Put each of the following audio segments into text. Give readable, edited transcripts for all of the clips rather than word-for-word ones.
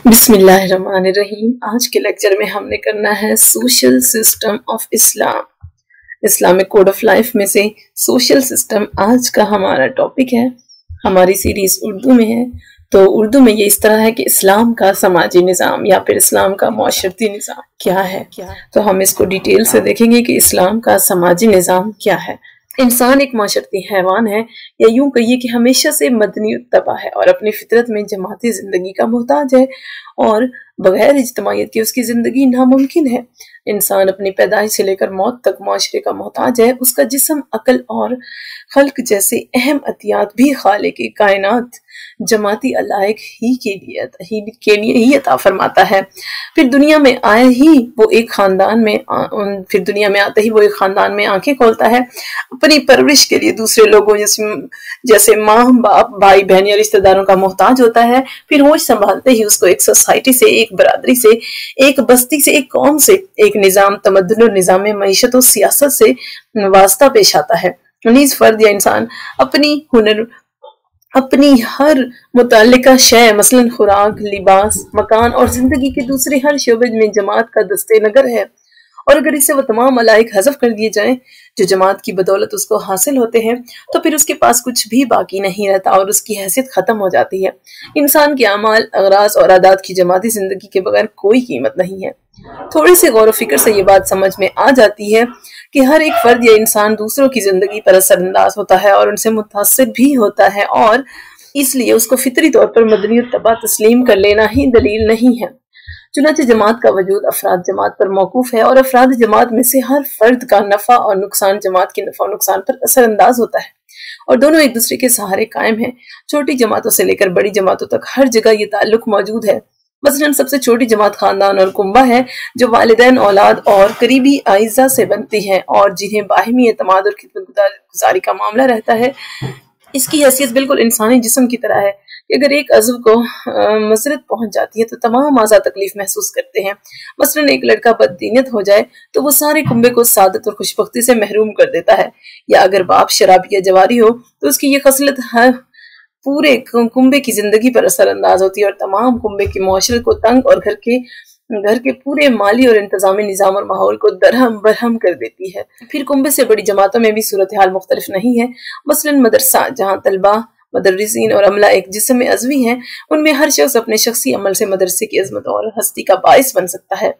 بسم اللہ الرحمن الرحیم۔ آج کے لیکچر میں ہم نے کرنا ہے social system of Islam, Islamic code of life میں سے سوشل سسٹم آج کا ہمارا ٹاپک ہے۔ ہماری سیریز اردو میں ہے، تو اردو میں یہ اس طرح ہے کہ اسلام کا سماجی نظام یا پھر اسلام کا معاشرتی نظام کیا ہے۔ تو ہم اس کو ڈیٹیل سے دیکھیں گے کہ اسلام کا سماجی نظام کیا ہے۔ انسان ایک معاشرتی حیوان ہے، یا یوں کہیے کہ ہمیشہ سے مدنی الطبع ہے اور اپنی فطرت میں جماعتی زندگی کا محتاج ہے، اور بغیر اجتماعیت کے اس کی زندگی ناممکن ہے۔ انسان اپنی پیدائش سے لے کر موت تک معاشرے کا محتاج ہے۔ اس کا جسم، عقل اور خلق جیسے اہم عطیات بھی خالق کائنات جماعتی علائق ہی کے لیے ہی عطا فرماتا ہے۔ پھر دنیا میں آتے ہی وہ ایک خاندان میں آنکھیں کھولتا ہے، اپنی پرورش کے لیے دوسرے لوگوں جیسے ماں، باپ، بھائی، بہن یا رشتہ داروں کا محتاج ہوتا ہے۔ پھر ہوش سنبھالتے ہی اس کو ایک سوسائٹی سے، ایک برادری سے، ایک بستی سے، ایک قوم سے، ایک نظام تمدن اور نظام معیشت و سیاست سے واسطہ پیش آتا ہے۔ نیز فرد یا انسان اپنی ہر متعلقہ شے، مثلا خوراک، لباس، مکان اور زندگی کے دوسرے ہر شعبے میں جماعت کا دستِ نگر ہے، اور اگر اس سے وہ تمام علائق حذف کر دیے جائیں جو جماعت کی بدولت اس کو حاصل ہوتے ہیں، تو پھر اس کے پاس کچھ بھی باقی نہیں رہتا اور اس کی حیثیت ختم ہو جاتی ہے۔ انسان کے اعمال، اغراض اور عادات کی جماعتی زندگی کے بغیر کوئی قیمت نہیں ہے۔ تھوڑے سے غور و فکر سے یہ بات سمجھ میں آ جاتی ہے کہ ہر ایک فرد یا انسان دوسروں کی زندگی پر اثر انداز ہوتا ہے اور ان سے متاثر بھی ہوتا ہے، اور اس لیے اس کو فطری طور پر مدنی الطبع تسلیم کر لینا ہی دلیل نہیں ہے۔ چنانچہ جماعت کا وجود افراد جماعت پر موقوف ہے، اور افراد جماعت میں سے ہر فرد کا نفع اور نقصان جماعت کے نفع و نقصان پر اثر انداز ہوتا ہے، اور دونوں ایک دوسرے کے سہارے قائم ہیں۔ چھوٹی جماعتوں سے لے کر بڑی جماعتوں تک ہر جگہ یہ تعلق موجود ہے۔ مثلاً سب سے چھوٹی جماعت خاندان اور کنبہ ہے، جو والدین، اولاد اور قریبی اعزاء سے بنتی ہے، اور جنہیں باہمی اعتماد اور خدمت گزاری کا معاملہ رہتا ہے۔ اس کی حیثیت بالکل انسانی جسم کی طرح ہے کہ اگر ایک عضو کو مسرت پہنچ جاتی ہے تو تمام اعضاء تکلیف محسوس کرتے ہیں۔ مثلاً ایک لڑکا بددینیت ہو جائے تو وہ سارے کنبے کو سعادت اور خوشبختی سے محروم کر دیتا ہے، یا اگر باپ شرابی یا جواری ہو تو اس کی یہ خصلت پورے کنبے کی زندگی پر اثر انداز ہوتی ہے، اور تمام کنبے کی معاشرت کو تنگ اور گھر کے پورے مالی اور انتظامی نظام اور ماحول کو درہم برہم کر دیتی ہے۔ پھر کنبے سے بڑی جماعتوں میں بھی صورتحال مختلف نہیں ہے۔ مثلاً مدرسہ، جہاں طلبہ، مدرسین اور عملہ ایک جسم میں عضوی ہیں، ان میں ہر شخص اپنے شخصی عمل سے مدرسے کی عظمت اور ہستی کا باعث بن سکتا ہے۔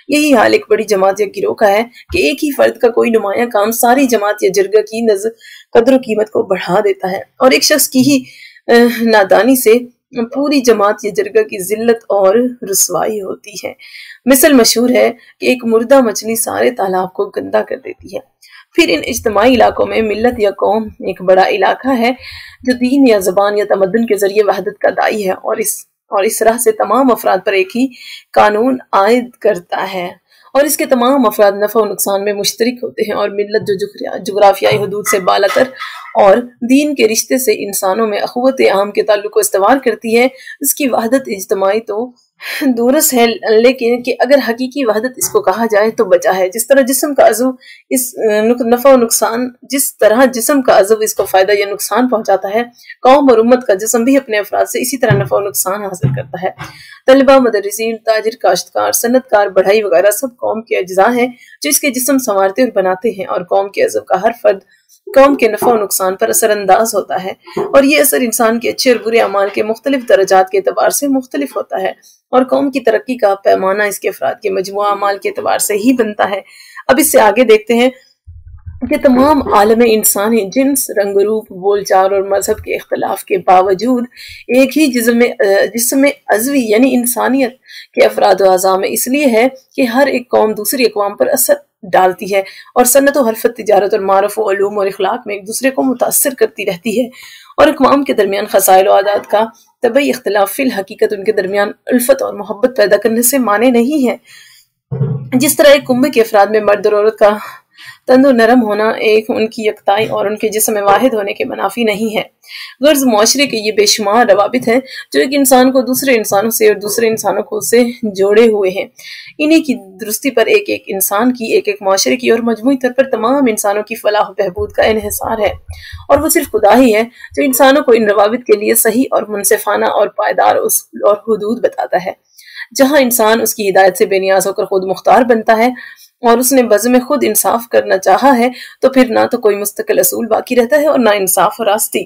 یہی حال ایک بڑی جماعت یا گروہ کا ہے کہ ایک ہی فرد کا کوئی نمایاں کام ساری جماعت یا جرگہ کی قدر و قیمت کو بڑھا دیتا ہے، اور ایک شخص کی ہی نادانی سے پوری جماعت یا جرگہ کی ذلت اور رسوائی ہوتی ہے۔ مثل مشہور ہے کہ ایک مردہ مچھلی سارے تالاب کو گندا کر دیتی ہے۔ پھر ان اجتماعی علاقوں میں ملت یا قوم ایک بڑا علاقہ ہے جو دین یا زبان یا تمدن کے ذریعے وحدت کا داعی ہے، اور اس راہ سے تمام افراد پر ایک ہی قانون عائد کرتا ہے، اور اس کے تمام افراد نفع و نقصان میں مشترک ہوتے ہیں۔ اور ملت جو جغرافیائی حدود سے بالاتر اور دین کے رشتے سے انسانوں میں اخوت عام کے تعلق کو استوار کرتی ہے، اس کی وحدت اجتماعی تو دورس ہے، لیکن کہ اگر حقیقی وحدت اس کو کہا جائے تو بچا ہے۔ جس طرح جسم کا عضو اس کو فائدہ یا نقصان پہنچاتا ہے، قوم اور امت کا جسم بھی اپنے افراد سے اسی طرح نفع و نقصان حاصل کرتا ہے۔ طلبہ، مدرسین، تاجر، کاشتکار، صنعت کار، بڑھئی وغیرہ سب قوم کے اجزاء ہیں جو اس کے جسم سنوارتے اور بناتے ہیں، اور قوم کے عضو کا ہر فرد قوم کے نفع و نقصان پر اثر انداز ہوتا ہے، اور یہ اثر انسان کے اچھے اور برے اعمال کے مختلف درجات کے اعتبار سے مختلف ہوتا ہے، اور قوم کی ترقی کا پیمانہ اس کے افراد کے مجموعہ اعمال کے اعتبار سے ہی بنتا ہے۔ اب اس سے آگے دیکھتے ہیں کہ تمام عالم انسانی جنس، رنگ و روپ، بول چال اور مذہب کے اختلاف کے باوجود ایک ہی جسم میں عضوی یعنی انسانیت کے افراد و اعضاء میں اس لیے ہے کہ ہر ایک قوم دوسری اقوام پر اثر ڈالتی ہے، اور صنعت و حرفت، تجارت اور معرف و علوم اور اخلاق میں ایک دوسرے کو متاثر کرتی رہتی ہے، اور اقوام کے درمیان خصائل و عادات کا طبعی اختلاف فی الحقیقت ان کے درمیان الفت اور محبت پیدا کرنے سے مانے نہیں ہے۔ جس طرح ایک کنبے کے افراد میں مرد اور عورت کا تند و نرم ہونا ایک ان کی یکتائی اور ان کے جسم واحد ہونے کے منافی نہیں ہے۔ غرض معاشرے کے یہ بے شمار روابط ہیں جو ایک انسان کو دوسرے انسانوں سے اور دوسرے انسانوں کو سے جوڑے ہوئے ہیں۔ انہی کی درستی پر ایک ایک انسان کی، ایک ایک معاشرے کی اور مجموعی طور پر تمام انسانوں کی فلاح و بہبود کا انحصار ہے، اور وہ صرف خدا ہی ہے جو انسانوں کو ان روابط کے لیے صحیح اور منصفانہ اور پائیدار اصول اور حدود بتاتا ہے۔ جہاں انسان اس کی ہدایت سے بے نیاز ہو کر خود مختار بنتا ہے اور اس نے بزم خود انصاف کرنا چاہا ہے، تو پھر نہ تو کوئی مستقل اصول باقی رہتا ہے اور نہ انصاف و راستی۔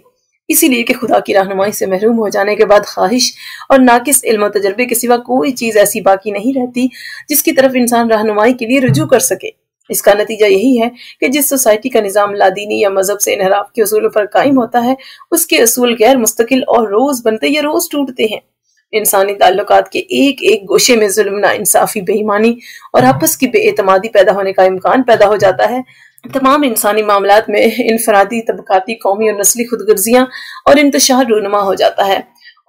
اسی لیے کہ خدا کی رہنمائی سے محروم ہو جانے کے بعد خواہش اور ناقص علم و تجربے کے سوا کوئی چیز ایسی باقی نہیں رہتی جس کی طرف انسان رہنمائی کے لیے رجوع کر سکے۔ اس کا نتیجہ یہی ہے کہ جس سوسائٹی کا نظام لادینی یا مذہب سے انحراف کے اصولوں پر قائم ہوتا ہے، اس کے اصول غیر مستقل اور روز بنتے یا روز ٹوٹتے ہیں۔ انسانی تعلقات کے ایک ایک گوشے میں ظلم، ناانصافی، بے ایمانی اور آپس کی بے اعتمادی پیدا ہونے کا امکان پیدا ہو جاتا ہے۔ تمام انسانی معاملات میں انفرادی، طبقاتی، قومی اور نسلی خود غرضیاں اور انتشار رونما ہو جاتا ہے،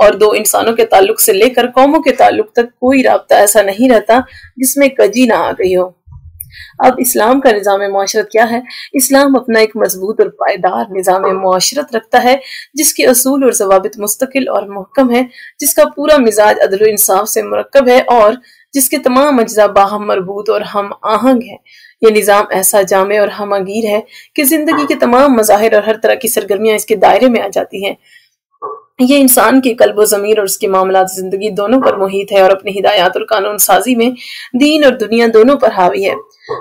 اور دو انسانوں کے تعلق سے لے کر قوموں کے تعلق تک کوئی رابطہ ایسا نہیں رہتا جس میں کجی نہ آ گئی ہو۔ اب اسلام کا نظام معاشرت کیا ہے؟ اسلام اپنا ایک مضبوط اور پائیدار نظام معاشرت رکھتا ہے جس کے اصول اور ضوابط مستقل اور محکم ہیں، جس کا پورا مزاج عدل و انصاف سے مرکب ہے اور جس کے تمام اجزاء باہم مربوط اور ہم آہنگ ہیں۔ یہ نظام ایسا جامع اور ہمہ گیر ہے کہ زندگی کے تمام مظاہر اور ہر طرح کی سرگرمیاں اس کے دائرے میں آ جاتی ہیں۔ یہ انسان کے قلب و ضمیر اور اس کے معاملات زندگی دونوں پر محیط ہے اور اپنی ہدایات اور قانون سازی میں دین اور دنیا دونوں پر حاوی ہے۔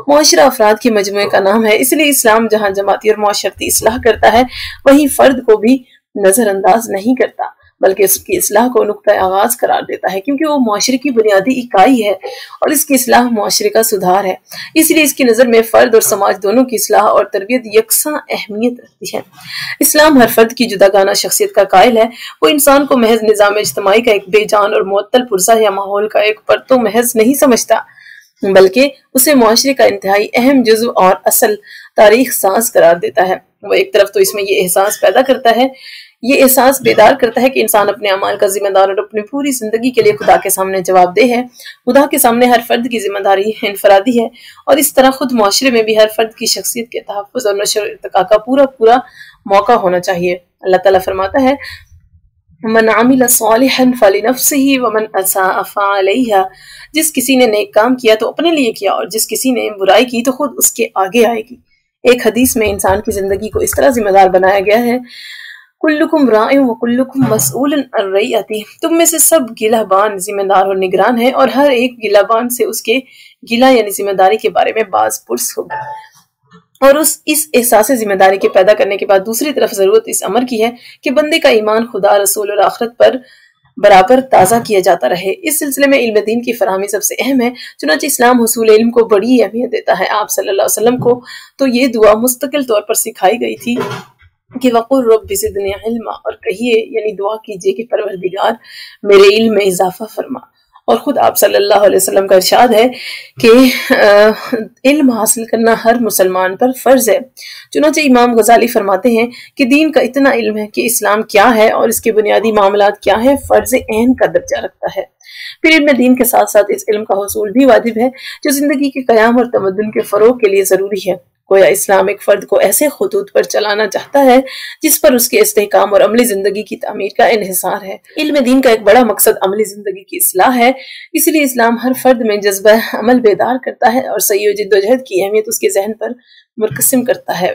معاشرہ افراد کے مجموعے کا نام ہے، اس لیے اسلام جہاں جماعتی اور معاشرتی اصلاح کرتا ہے، وہیں فرد کو بھی نظر انداز نہیں کرتا، بلکہ اس کی اصلاح کو نقطہ آغاز قرار دیتا ہے، کیونکہ وہ معاشرے کی بنیادی اکائی ہے اور اس کی اصلاح معاشرے کا سدھار ہے۔ اس لیے اس کی نظر میں فرد اور سماج دونوں کی اصلاح اور تربیت یکساں اہمیت رکھتی ہے۔ اسلام ہر فرد کی جداگانہ شخصیت کا قائل ہے۔ وہ انسان کو محض نظام اجتماعی کا ایک بے جان اور معطل پرزہ یا ماحول کا ایک پرتو محض نہیں سمجھتا، بلکہ اسے معاشرے کا انتہائی اہم جزو اور اصل تاریخ ساز قرار دیتا ہے۔ وہ ایک طرف تو اس میں یہ احساس پیدا کرتا ہے، یہ احساس بیدار کرتا ہے کہ انسان اپنے اعمال کا ذمہ دار اور اپنی پوری زندگی کے لیے خدا کے سامنے جواب دہ ہے۔ خدا کے سامنے ہر فرد کی ذمہ داری انفرادی ہے، اور اس طرح خود معاشرے میں بھی ہر فرد کی شخصیت کے تحفظ اور نشر و ارتقاء کا پورا موقع ہونا چاہیے۔ اللہ تعالیٰ فرماتا ہے، من عمل صالحا فلنفسه ومن اساء فعليها، جس کسی نے نیک کام کیا تو اپنے لیے کیا، اور جس کسی نے برائی کی تو خود اس کے آگے آئے گی۔ ایک حدیث میں انسان کی زندگی کو اس طرح ذمہ دار بنایا گیا ہے، کلکم راع وکلکم مسئول عن رعیتہ، تم میں سے سب گلہ بان، ذمہ دار اور نگران ہیں، اور ہر ایک گلہ بان سے اس کے گلہ یعنی ذمہ داری کے بارے میں باز پرس ہوگا۔ اور اس احساس ذمہ داری کے پیدا کرنے کے بعد دوسری طرف ضرورت اس امر کی ہے کہ بندے کا ایمان خدا، رسول اور آخرت پر برابر تازہ کیا جاتا رہے۔ اس سلسلے میں علم دین کی فراہمی سب سے اہم ہے، چنانچہ اسلام حصول علم کو بڑی اہمیت دیتا ہے۔ آپ صلی اللہ علیہ وسلم کو تو یہ دعا مستقل طور پر سکھائی گئی تھی کہ وَقُلْ رَبِّ زِدْنِی عِلْمًا، اور کہیے یعنی دعا کیجئے کہ پروردگار میرے علم میں اضافہ فرما۔ اور خود آپ صلی اللہ علیہ وسلم کا ارشاد ہے کہ علم حاصل کرنا ہر مسلمان پر فرض ہے۔ چنانچہ امام غزالی فرماتے ہیں کہ دین کا اتنا علم ہے کہ اسلام کیا ہے اور اس کے بنیادی معاملات کیا ہیں، فرض عین کا درجہ رکھتا ہے۔ پھر علم دین کے ساتھ ساتھ اس علم کا حصول بھی واجب ہے جو زندگی کے قیام اور تمدن کے فروغ کے لیے ضروری ہے۔ گویا اسلام ایک فرد کو ایسے خطوط پر چلانا چاہتا ہے جس پر اس کے استحکام اور عملی زندگی کی تعمیر کا انحصار ہے۔ علم دین کا ایک بڑا مقصد عملی زندگی کی اصلاح ہے، اس لیے اسلام ہر فرد میں جذبہ عمل بیدار کرتا ہے اور سعی و جد و جہد کی اہمیت اس کے ذہن پر مرکزم کرتا ہے۔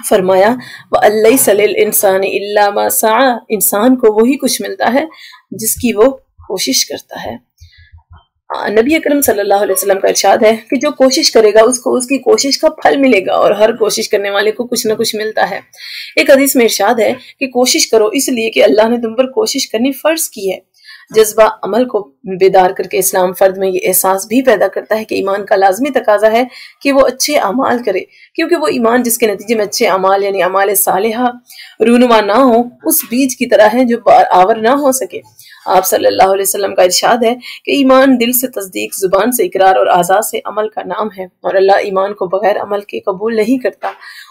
فرمایا وَأَن لَيْسَ لِلْإِنسَانِ إِلَّا مَا سَعَىٰ، انسان کو وہی کچھ ملتا ہے جس کی وہ کوشش کرتا ہے۔ نبی اکرم صلی اللہ علیہ وسلم کا ارشاد ہے کہ جو کوشش کرے گا اس کو اس کی کوشش کا پھل ملے گا، اور ہر کوشش کرنے والے کو کچھ نہ کچھ ملتا ہے۔ ایک حدیث میں ارشاد ہے کہ کوشش کرو اس لیے کہ اللہ نے تم پر کوشش کرنی فرض کی ہے۔ جذبہ عمل کو بیدار کر کے اسلام فرد میں یہ احساس بھی پیدا کرتا ہے کہ ایمان کا لازمی تقاضا ہے کہ وہ اچھے اعمال کرے، کیونکہ وہ ایمان جس کے نتیجے میں اچھے اعمال یعنی اعمال صالحہ رونما نہ ہو، اس بیج کی طرح ہے جو آور نہ ہو سکے۔ آپ صلی اللہ علیہ وسلم کا ارشاد ہے کہ ایمان دل سے تصدیق، زبان سے اقرار اور اعضاء سے عمل کا نام ہے، اور اللہ ایمان کو بغیر عمل کے قبول نہیں کرتا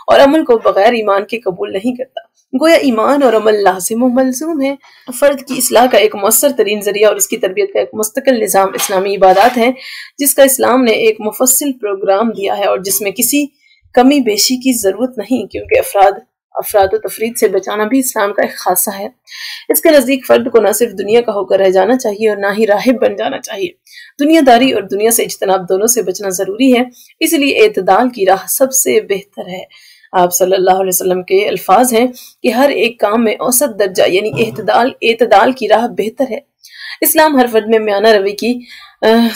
اور عمل کو بغیر ایمان کے قبول نہیں کرتا۔ گویا ایمان اور عمل لازم و ملزوم ہے۔ فرد کی اصلاح کا ایک مؤثر ترین ذریعہ اور اس کی تربیت کا ایک مستقل نظام اسلامی عبادات ہے، جس کا اسلام نے ایک مفصل پروگرام دیا ہے اور جس میں کسی کمی بیشی کی ضرورت نہیں، کیونکہ افراد و تفرید سے بچانا بھی اسلام کا ایک خاصہ ہے۔ اس کے نزدیک فرد کو نہ صرف دنیا کا ہو کر رہ جانا چاہیے اور نہ ہی راہب بن جانا چاہیے۔ دنیا داری اور دنیا سے اجتناب دونوں سے بچنا ضروری ہے، اس لیے اعتدال کی راہ سب سے بہتر ہے۔ آپ صلی اللہ علیہ وسلم کے الفاظ ہیں کہ ہر ایک کام میں اوسط درجہ یعنی اعتدال کی راہ بہتر ہے۔ اسلام ہر فرد میں میانہ روی کی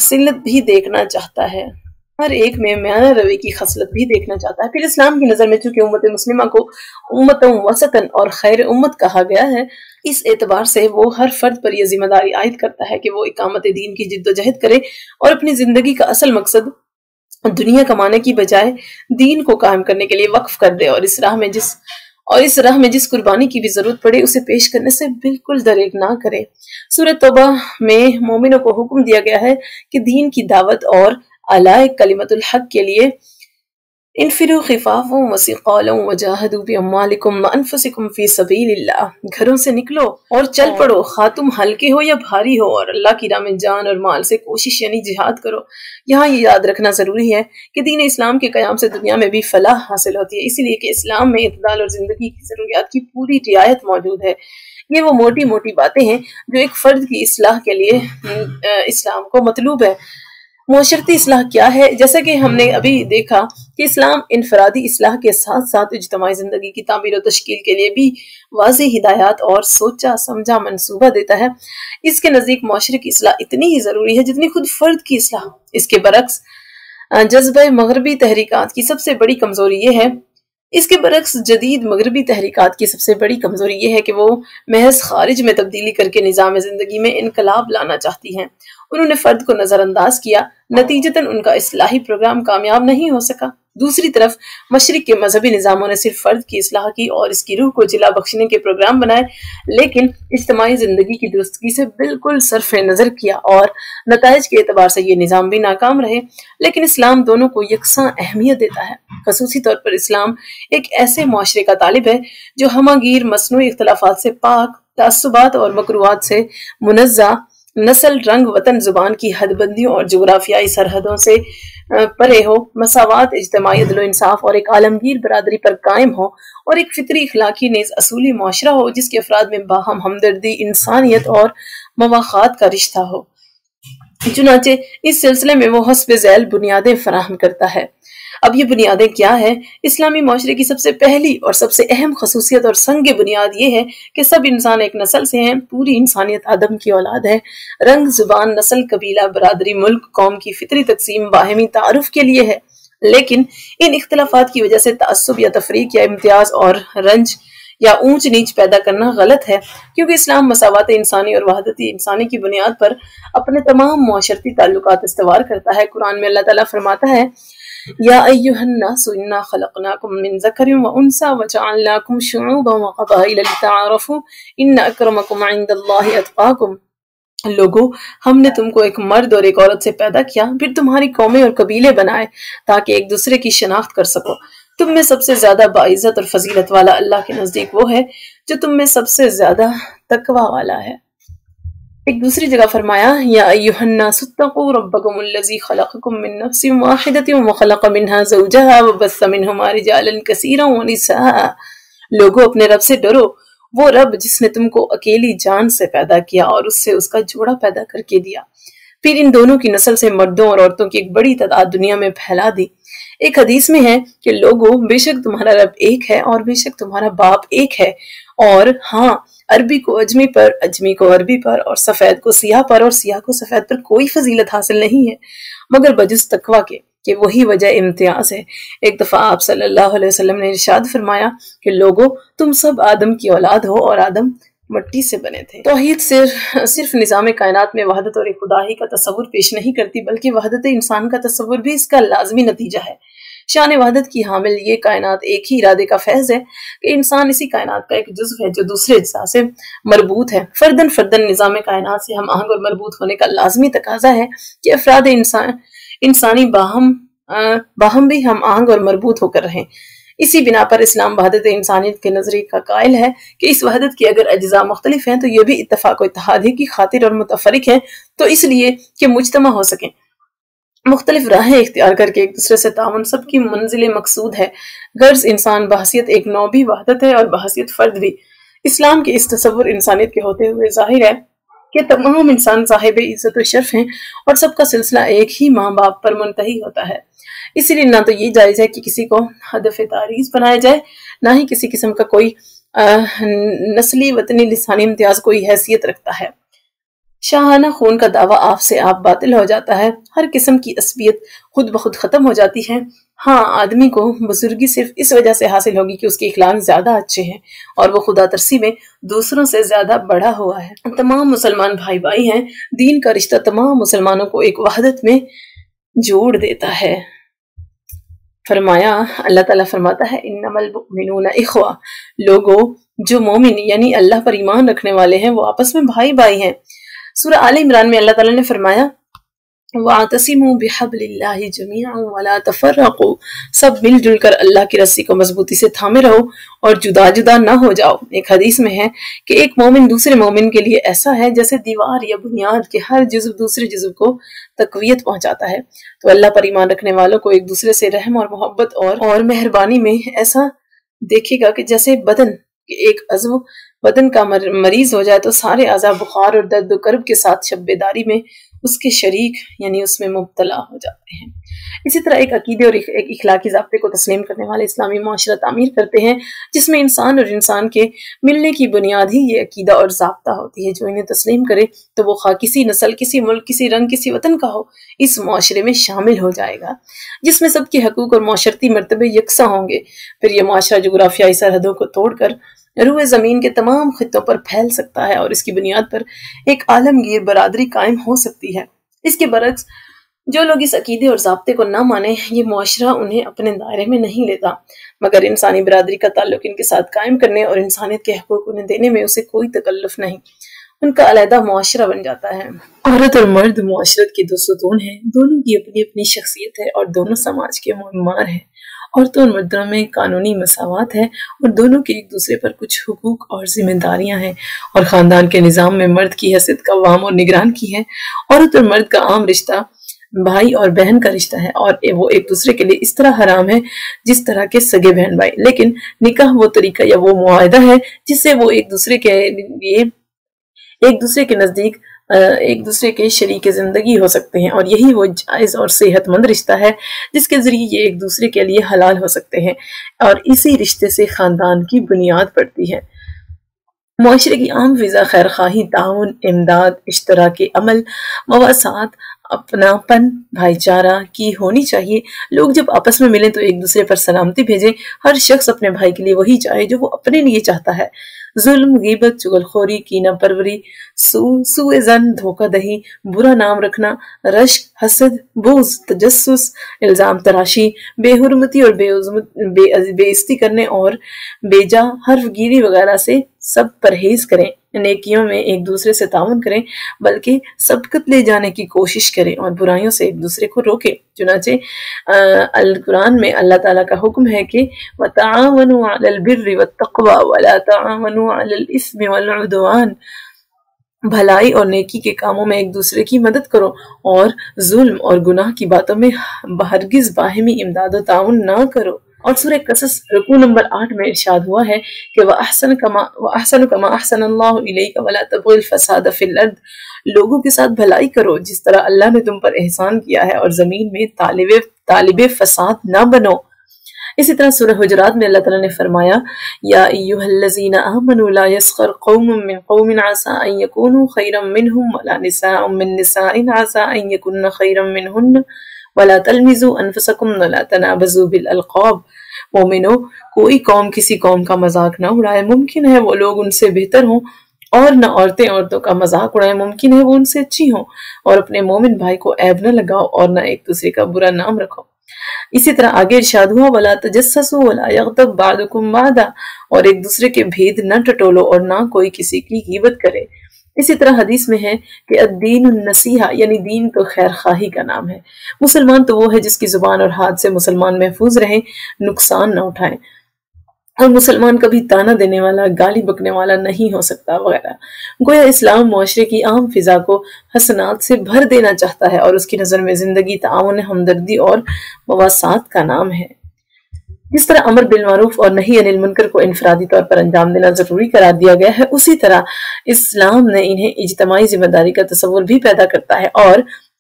سلت بھی دیکھنا چاہتا ہے، ہر ایک میں میانہ روی کی خصلت بھی دیکھنا چاہتا ہے۔ پھر اسلام کی نظر میں چونکہ امت مسلمہ کو امتوں وسطن اور خیر امت کہا گیا ہے، اس اعتبار سے وہ ہر فرد پر یہ ذمہ داری عائد کرتا ہے کہ وہ اقامت دین کی جد و جہد کرے اور اپنی زندگی کا اصل مقصد دنیا کمانے کی بجائے دین کو قائم کرنے کے لیے وقف کر دے، اور اس راہ میں جس قربانی کی بھی ضرورت پڑے اسے پیش کرنے سے بالکل دریغ نہ کرے۔ سورۃ توبہ میں مومنوں کو حکم دیا گیا ہے کہ دین کی دعوت اور اعلاء کلمت الحق کے لیے انفروا خفافا وثقالا وجاہدوا باموالکم وانفسکم فی سبیل اللہ، گھروں سے نکلو اور چل پڑو، خواہ تم ہلکے ہو یا بھاری ہو، اور اللہ کی راہ میں جان اور مال سے کوشش یعنی جہاد کرو۔ یہاں یہ یاد رکھنا ضروری ہے کہ دین اسلام کے قیام سے دنیا میں بھی فلاح حاصل ہوتی ہے، اس لیے کہ اسلام میں اعتدال اور زندگی کی ضروریات کی پوری رعایت موجود ہے۔ یہ وہ موٹی موٹی باتیں ہیں جو ایک فرد کی اصلاح کے لیے اسلام کو مطلوب ہے۔ معاشرتی اصلاح کیا ہے؟ جیسا کہ ہم نے ابھی دیکھا کہ اسلام انفرادی اصلاح کے ساتھ ساتھ اجتماعی زندگی کی تعمیر و تشکیل کے لیے بھی واضح ہدایات اور سوچا سمجھا منصوبہ دیتا ہے۔ اس کے نزدیک معاشرے کی اصلاح اتنی ہی ضروری ہے جتنی خود فرد کی اصلاح۔ اس کے برعکس جذبہ مغربی تحریکات کی سب سے بڑی کمزوری یہ ہے جدید مغربی تحریکات کی سب سے بڑی کمزوری یہ ہے کہ وہ محض خارج میں تبدیلی کر کے نظام زندگی میں انقلاب لانا چاہتی ہیں۔ انہوں نے فرد کو نظر انداز کیا، نتیجتاً ان کا اصلاحی پروگرام کامیاب نہیں ہو سکا۔ دوسری طرف مشرق کے مذہبی نظاموں نے صرف فرد کی اصلاح کی اور اس کی روح کو جلا بخشنے کے پروگرام بنائے، لیکن اجتماعی زندگی کی درستگی سے بالکل صرف نظر کیا، اور نتائج کے اعتبار سے یہ نظام بھی ناکام رہے۔ لیکن اسلام دونوں کو یکساں اہمیت دیتا ہے۔ خصوصی طور پر اسلام ایک ایسے معاشرے کا طالب ہے جو ہمہ گیر، مصنوعی اختلافات سے پاک، تعصبات اور مکروہات سے منزہ، نسل، رنگ، وطن، زبان کی حد بندیوں اور جغرافیائی سرحدوں سے پرے ہو، مساوات، اجتماعی عدل و انصاف اور ایک عالمگیر برادری پر قائم ہو، اور ایک فطری اخلاقی نیز اصولی معاشرہ ہو جس کے افراد میں باہم ہمدردی، انسانیت اور مواخات کا رشتہ ہو۔ چنانچہ اس سلسلے میں وہ حسب ذیل بنیادیں فراہم کرتا ہے۔ اب یہ بنیادیں کیا ہیں؟ اسلامی معاشرے کی سب سے پہلی اور سب سے اہم خصوصیت اور سنگ بنیاد یہ ہے کہ سب انسان ایک نسل سے ہیں، پوری انسانیت آدم کی اولاد ہے۔ رنگ، زبان، نسل، قبیلہ، برادری، ملک، قوم کی فطری تقسیم باہمی تعارف کے لیے ہے، لیکن ان اختلافات کی وجہ سے تعصب یا تفریق یا امتیاز اور رنج یا اونچ نیچ پیدا کرنا غلط ہے، کیونکہ اسلام مساوات انسانی اور وحدت انسانی کی بنیاد پر اپنے تمام معاشرتی تعلقات استوار کرتا ہے۔ قرآن میں اللہ تعالیٰ فرماتا ہے، یا ایھا الناس انا خلقناکم من ذکر وانثی وجعلناکم شعوبا وقبائل لتعارفوا ان اکرمکم عند اللہ اتقاکم۔ لوگو، ہم نے تم کو ایک مرد اور ایک عورت سے پیدا کیا، پھر تمہاری قومیں اور قبیلے بنائے تاکہ ایک دوسرے کی شناخت کر سکو۔ تم میں سب سے زیادہ باعزت اور فضیلت والا اللہ کے نزدیک وہ ہے جو تم میں سب سے زیادہ تقوی والا ہے۔ ایک دوسری جگہ فرمایا، یا ایھا الناس اتقوا ربکم الذی خلقکم من نفس واحدۃ وخلق منها زوجها وبث منہما رجالا کثیرا ونساء۔ لوگوں، اپنے رب سے ڈرو، وہ رب جس نے تم کو اکیلی جان سے پیدا کیا اور اس سے اس کا جوڑا پیدا کر کے دیا، پھر ان دونوں کی نسل سے مردوں اور عورتوں کی ایک بڑی تعداد دنیا میں پھیلا دی۔ ایک حدیث میں ہے کہ لوگوں، بے شک تمہارا رب ایک ہے اور بے شک تمہارا باپ ایک ہے، اور ہاں، عربی کو اجمی پر، اجمی کو عربی پر، اور سفید کو سیاہ پر، اور سیاہ کو سفید پر کوئی فضیلت حاصل نہیں ہے مگر بجز تقوی کے، کہ وہی وجہ امتیاز ہے۔ ایک دفعہ آپ صلی اللہ علیہ وسلم نے ارشاد فرمایا کہ لوگوں، تم سب آدم کی اولاد ہو اور آدم مٹی سے بنے تھے۔ توحید صرف نظام کائنات میں وحدت اور خدائی کا تصور پیش نہیں کرتی، بلکہ وحدت انسان کا تصور بھی اس کا لازمی نتیجہ ہے۔ شان وحدت کی حامل یہ کائنات ایک ہی ارادے کا فیض ہے کہ انسان اسی کائنات کا ایک جزو ہے جو دوسرے اجزاء سے مربوط ہے۔ فردن نظام کائنات سے ہم آہنگ اور مربوط ہونے کا لازمی تقاضا ہے کہ افراد انسانی باہم بھی ہم آہنگ اور مربوط ہو کر رہیں۔ اسی بنا پر اسلام وحدت انسانیت کے نظریے کا قائل ہے کہ اس وحدت کی اگر اجزاء مختلف ہیں تو یہ بھی اتفاق و اتحاد کی خاطر اور متفرق ہیں، تو اس لیے کہ مجتمع ہو سکیں، مختلف راہیں اختیار کر کے ایک دوسرے سے تعاون سب کی منزل مقصود ہے۔ غرض انسان بحثیت ایک نوع بھی وحدت ہے اور بحثیت فرد بھی۔ اسلام کے اس تصور انسانیت کے ہوتے ہوئے ظاہر ہے کہ تمام انسان صاحب عزت و شرف ہیں اور سب کا سلسلہ ایک ہی ماں باپ پر منتہی ہوتا ہے۔ اسی لیے نہ تو یہ جائز ہے کہ کسی کو ہدف تعریض بنایا جائے، نہ ہی کسی قسم کا کوئی نسلی، وطنی، لسانی امتیاز کوئی حیثیت رکھتا ہے۔ شاہانہ خون کا دعویٰ آپ سے آپ باطل ہو جاتا ہے، ہر قسم کی عصبیت خود بخود ختم ہو جاتی ہے۔ ہاں، آدمی کو بزرگی صرف اس وجہ سے حاصل ہوگی کہ اس کے اخلاق زیادہ اچھے ہیں اور وہ خدا ترسی میں دوسروں سے زیادہ بڑا ہوا ہے۔ تمام مسلمان بھائی بھائی ہیں، دین کا رشتہ تمام مسلمانوں کو ایک وحدت میں جوڑ دیتا ہے۔ فرمایا، اللہ تعالیٰ فرماتا ہے انما المؤمنون اخوہ، لوگوں جو مومن یعنی اللہ پر ایمان رکھنے والے ہیں وہ آپس میں بھائی بھائی ہیں۔ سورہ آل عمران میں اللہ تعالیٰ نے فرمایا وَاعْتَصِمُوا بِحَبْلِ اللَّهِ جَمِيعًا وَلَا تَفَرَّقُوا، سب مل جل کر اللہ کی رسی کو مضبوطی سے تھامے رہو اور جدا جدا نہ ہو جاؤ۔ ایک حدیث میں ہے کہ ایک مومن دوسرے مومن کے لیے ایسا ہے جیسے دیوار یا بنیاد کے ہر جزو دوسرے جزو کو تقویت پہنچاتا ہے۔ تو اللہ پر ایمان رکھنے والوں کو ایک دوسرے سے رحم اور محبت اور مہربانی میں ایسا دیکھے گا کہ جیسے بدن ایک عضو بدن کا مریض ہو جائے تو سارے اعضاء بخار اور درد و کرب کے ساتھ شب بیداری میں اس کے شریک یعنی اس میں مبتلا ہو جاتے ہیں۔ اسی طرح ایک عقیدے اور ایک اخلاقی ضابطے کو تسلیم کرنے والے اسلامی معاشرہ تعمیر کرتے ہیں جس میں انسان اور انسان کے ملنے کی بنیاد ہی یہ عقیدہ اور ضابطہ ہوتی ہے۔ جو انہیں تسلیم کرے تو وہ خواہ کسی نسل، کسی ملک، کسی رنگ، کسی وطن کا ہو، اس معاشرے میں شامل ہو جائے گا جس میں سب کے حقوق اور معاشرتی مرتبے یکساں ہوں گے۔ پھر یہ معاشرہ جغرافیائی سرحدوں کو توڑ کر روئے زمین کے تمام خطوں پر پھیل سکتا ہے اور اس کی بنیاد پر ایک عالمگیر برادری قائم ہو سکتی ہے۔ اس کے برعکس جو لوگ اس عقیدے اور ضابطے کو نہ مانیں، یہ معاشرہ انہیں اپنے دائرے میں نہیں لیتا، مگر انسانی برادری کا تعلق ان کے ساتھ قائم کرنے اور انسانیت کے حقوق انہیں دینے میں اسے کوئی تکلف نہیں، ان کا علیحدہ معاشرہ بن جاتا ہے۔ عورت اور مرد معاشرت کے دو ستون ہیں، دونوں کی اپنی اپنی شخصیت ہے اور دونوں سماج کے معمار ہیں۔ عورتوں اور مردوں میں قانونی مساوات ہے اور دونوں کے ایک دوسرے پر کچھ حقوق اور ذمہ داریاں ہیں، اور خاندان کے نظام میں مرد کی حیثیت قوام اور نگران کی ہے۔ عورت اور مرد کا عام رشتہ بھائی اور بہن کا رشتہ ہے اور وہ ایک دوسرے کے لیے اس طرح حرام ہے جس طرح کے سگے بہن بھائی، لیکن نکاح وہ طریقہ یا وہ معاہدہ ہے جس سے وہ ایک دوسرے کے نزدیک ایک دوسرے کے شریک زندگی ہو سکتے ہیں، اور یہی وہ جائز اور صحت مند رشتہ ہے جس کے ذریعے یہ ایک دوسرے کے لیے حلال ہو سکتے ہیں، اور اسی رشتے سے خاندان کی بنیاد پڑتی ہے۔ معاشرے کی عام فضا خیر خواہی، تعاون، امداد، اشتراک عمل، مواسات، اپناپن، بھائی چارہ کی ہونی چاہیے۔ لوگ جب آپس میں ملیں تو ایک دوسرے پر سلامتی بھیجیں، ہر شخص اپنے بھائی کے لیے وہی چاہے جو وہ اپنے لیے چاہتا ہے۔ ظلم، غیبت، چغلخوری، کینہ پروری، سوء ظن، دھوکہ دہی، برا نام رکھنا، رشک، حسد، بغض، تجسس، الزام تراشی، بے حرمتی اور بے عزتی کرنے اور بیجا حرف گیری وغیرہ سے سب پرہیز کریں۔ نیکیوں میں ایک دوسرے سے تعاون کریں بلکہ سبقت لے جانے کی کوشش کریں اور برائیوں سے ایک دوسرے کو روکیں۔ چنانچہ القرآن میں اللہ تعالیٰ کا حکم ہے کہ وَتَعَاوَنُوا عَلَى الْبِرِّ وَالتَّقْوَى وَلَا تَعَاوَنُوا عَلَى الْإِثْمِ وَالْعُدْوَانِ، بھلائی اور نیکی کے کاموں میں ایک دوسرے کی مدد کرو اور ظلم اور گناہ کی باتوں میں ہرگز باہمی امداد و تعاون نہ کرو۔ اور سورہ قصص رکوع نمبر 8 میں ارشاد ہوا ہے کہ وَأَحْسَنُ كَمَا أَحْسَنَ اللَّهُ إِلَيْكَ وَلَا تَبْغِ الْفَسَادَ فِي الْأَرْضِ، لوگوں کے ساتھ بھلائی کرو جس طرح اللہ نے تم پر احسان کیا ہے، اور زمین میں طالب فساد نہ بنو۔ اسی طرح سورہ حجرات میں اللہ تعالیٰ نے فرمایا یا ایھا الذین آمنوا لا یسخر قوم من قوم عسى ان یکونوا خیرا منہم ولا نساء من نساء عسى ان یکن خیرا منہن ولا تلمزوا انفسکم ولا تنابزوا بالالقاب۔ مومنو، کوئی قوم کسی قوم کا مذاق نہ اڑائے، ممکن ہے وہ لوگ ان سے بہتر ہوں، اور نہ عورتیں عورتوں کا مذاق اڑائیں، ممکن ہے وہ ان سے اچھی ہوں، اور اپنے مومن بھائی کو عیب نہ لگاؤ اور نہ ایک دوسرے کا برا نام رکھو۔ اسی طرح آگے ارشاد ہوا وَلَا تَجَسَّسُوا وَلَا يَغْتَبْ بَعْضُكُمْ بَعْضًا، اور ایک دوسرے کے بھید نہ ٹٹولو اور نہ کوئی کسی کی غیبت کرے۔ اسی طرح حدیث میں ہے کہ الدین النصیحہ، یعنی دین تو خیر خواہی کا نام ہے۔ مسلمان تو وہ ہے جس کی زبان اور ہاتھ سے مسلمان محفوظ رہیں، نقصان نہ اٹھائیں، اور مسلمان کبھی تانا دینے والا، گالی بکنے والا نہیں ہو سکتا وغیرہ۔ گویا اسلام معاشرے کی عام فضا کو حسنات سے بھر دینا چاہتا ہے، اور اس کی نظر میں زندگی تعاون، ہمدردی اور مواسات کا نام ہے۔ جس طرح امر بالمعروف اور نہی عن المنکر کو انفرادی طور پر انجام دینا ضروری قرار دیا گیا ہے، اسی طرح اسلام نے انہیں اجتماعی ذمہ داری کا تصور بھی پیدا کرتا ہے، اور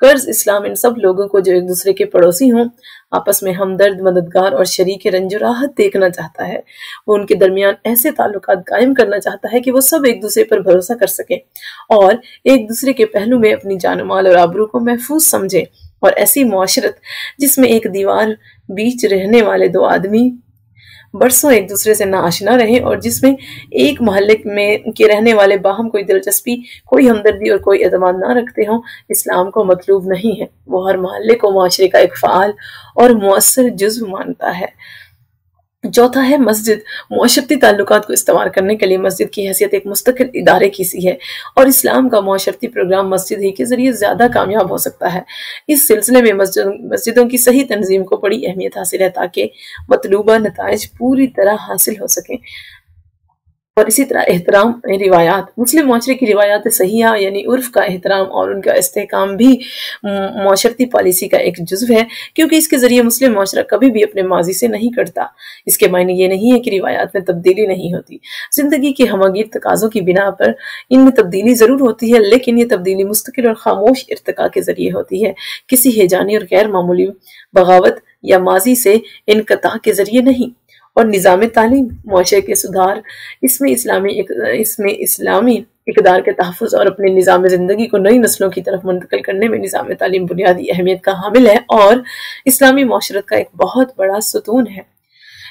قرض اسلام ان سب لوگوں کو جو ایک دوسرے کے پڑوسی ہوں آپس میں ہمدرد، مددگار اور شریک رنج و راحت دیکھنا چاہتا ہے۔ وہ ان کے درمیان ایسے تعلقات قائم کرنا چاہتا ہے کہ وہ سب ایک دوسرے پر بھروسہ کر سکیں اور ایک دوسرے کے پہلو میں اپنی جان و مال اور آبرو کو محفوظ سمجھیں، اور ایسی معاشرت جس میں ایک دیوار بیچ رہنے والے دو آدمی برسوں ایک دوسرے سے ناآشنا رہیں اور جس میں ایک محلے میں کے رہنے والے باہم کوئی دلچسپی، کوئی ہمدردی اور کوئی اعتماد نہ رکھتے ہوں، اسلام کو مطلوب نہیں ہے۔ وہ ہر محلے کو معاشرے کا ایک فعال اور مؤثر جزو مانتا ہے۔ چوتھا ہے مسجد۔ معاشرتی تعلقات کو استوار کرنے کے لیے مسجد کی حیثیت ایک مستقل ادارے کی سی ہے، اور اسلام کا معاشرتی پروگرام مسجد ہی کے ذریعے زیادہ کامیاب ہو سکتا ہے۔ اس سلسلے میں مسجدوں کی صحیح تنظیم کو بڑی اہمیت حاصل ہے تاکہ مطلوبہ نتائج پوری طرح حاصل ہو سکیں۔ اور اسی طرح احترام روایات۔ مسلم معاشرے کی روایات صحیحہ یعنی عرف کا احترام اور ان کا استحکام بھی معاشرتی پالیسی کا ایک جزو ہے، کیونکہ اس کے ذریعے مسلم معاشرہ کبھی بھی اپنے ماضی سے نہیں کٹتا۔ اس کے معنی یہ نہیں ہے کہ روایات میں تبدیلی نہیں ہوتی۔ زندگی کے ہمہ گیر تقاضوں کی بنا پر ان میں تبدیلی ضرور ہوتی ہے، لیکن یہ تبدیلی مستقل اور خاموش ارتقاء کے ذریعے ہوتی ہے، کسی ہیجانی اور غیر معمولی بغاوت یا ماضی سے انقطاع کے ذریعے نہیں۔ اور نظام تعلیم، معاشرے کے سدھار، اس میں اسلامی اقدار کے تحفظ اور اپنے نظام زندگی کو نئی نسلوں کی طرف منتقل کرنے میں نظام تعلیم بنیادی اہمیت کا حامل ہے اور اسلامی معاشرت کا ایک بہت بڑا ستون ہے۔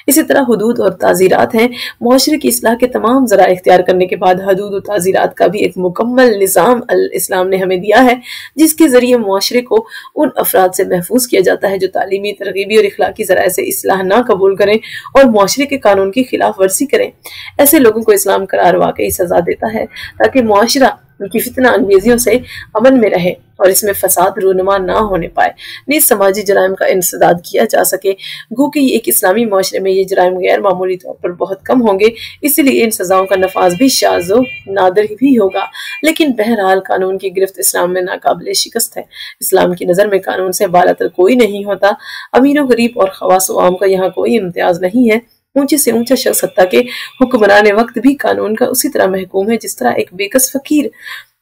اسی طرح حدود اور تعزیرات ہیں۔ معاشرے کی اصلاح کے تمام ذرائع اختیار کرنے کے بعد حدود و تعزیرات کا بھی ایک مکمل نظام اسلام نے ہمیں دیا ہے، جس کے ذریعے معاشرے کو ان افراد سے محفوظ کیا جاتا ہے جو تعلیمی، ترغیبی اور اخلاقی ذرائع سے اصلاح نہ قبول کریں اور معاشرے کے قانون کی خلاف ورزی کریں۔ ایسے لوگوں کو اسلام قرار واقعی سزا دیتا ہے تاکہ معاشرہ ان کی فتنہ انگیزیوں سے امن میں رہے اور اس میں فساد رونما نہ ہونے پائے، نیز سماجی جرائم کا انسداد کیا جا سکے۔ گو کہ ایک اسلامی معاشرے میں یہ جرائم غیر معمولی طور پر بہت کم ہوں گے، اس لیے ان سزاؤں کا نفاذ بھی شاذ و نادر بھی ہوگا، لیکن بہرحال قانون کی گرفت اسلام میں ناقابل شکست ہے۔ اسلام کی نظر میں قانون سے بالاتر کوئی نہیں ہوتا، امیر و غریب اور خواص و عام کا یہاں کوئی امتیاز نہیں ہے۔ اونچے سے اونچا شخص حتیٰ کہ حکمران وقت بھی قانون کا اسی طرح محکوم ہے جس طرح ایک بے کس فقیر۔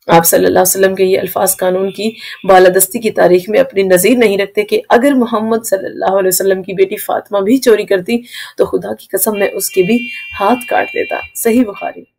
آپ صلی اللہ علیہ وسلم کے یہ الفاظ قانون کی بالادستی کی تاریخ میں اپنی نظیر نہیں رکھتے کہ اگر محمد صلی اللہ علیہ وسلم کی بیٹی فاطمہ بھی چوری کرتی تو خدا کی قسم میں اس کے بھی ہاتھ کاٹ دیتا۔ صحیح بخاری۔